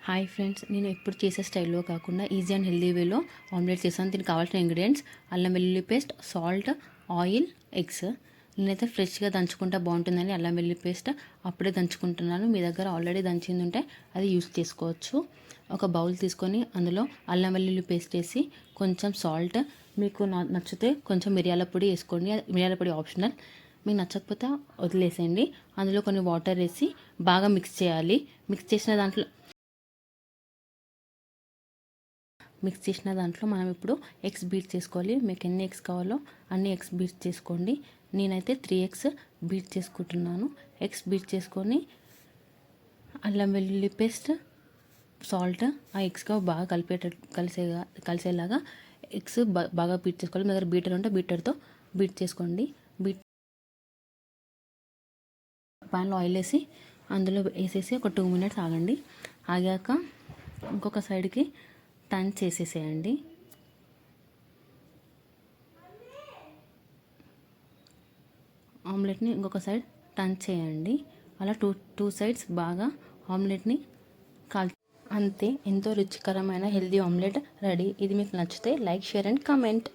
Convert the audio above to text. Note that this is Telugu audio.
హాయ్ ఫ్రెండ్స్, నేను ఎప్పుడు చేసే స్టైల్లో కాకుండా ఈజీ అండ్ హెల్దీ వేలో ఆమ్లెట్ చేస్తాను. దీనికి కావాల్సిన ఇంగ్రీడియంట్స్: అల్లం వెల్లుల్లి పేస్ట్, సాల్ట్, ఆయిల్, ఎగ్స్. నేనైతే ఫ్రెష్గా దంచుకుంటే బాగుంటుందని అల్లం వెల్లుల్లి పేస్ట్ అప్పుడే దంచుకుంటున్నాను. మీ దగ్గర ఆల్రెడీ దంచింది ఉంటే అది యూస్ చేసుకోవచ్చు. ఒక బౌల్ తీసుకొని అందులో అల్లం వెల్లుల్లి పేస్ట్ వేసి కొంచెం సాల్ట్, మీకు నచ్చితే కొంచెం మిరియాల పొడి వేసుకోండి. మిరియాల పొడి ఆప్షనల్, మీకు నచ్చకపోతే వదిలేసేయండి. అందులో కొన్ని వాటర్ వేసి బాగా మిక్స్ చేయాలి. మిక్స్ చేసిన దాంట్లో మనం ఇప్పుడు ఎగ్స్ బీట్ చేసుకోవాలి. మీకు ఎన్ని ఎగ్స్ కావాలో అన్ని ఎగ్స్ బీట్ చేసుకోండి. నేనైతే 3 ఎగ్స్ బీట్ చేసుకుంటున్నాను. ఎగ్స్ బీట్ చేసుకొని అల్లం వెల్లుల్లి పేస్ట్, సాల్ట్ ఆ ఎగ్స్గా బాగా కలిసేలాగా ఎగ్స్ బాగా బీట్ చేసుకోవాలి. మీ దగ్గర బీటర్ ఉంటే బీటర్తో బీట్ చేసుకోండి. పాన్లో ఆయిల్ వేసి అందులో వేసేసి ఒక 2 మినిట్స్ ఆగండి. ఆగాక ఇంకొక సైడ్కి టర్న్ చేసేసేయండి. ఆమ్లెట్ని ఇంకొక సైడ్ టర్న్ చేయండి. అలా టూ సైడ్స్ బాగా ఆమ్లెట్ని అంతే, ఎంతో రుచికరమైన హెల్దీ ఆమ్లెట్ రెడీ. ఇది మీకు నచ్చితే లైక్, షేర్ అండ్ కామెంట్.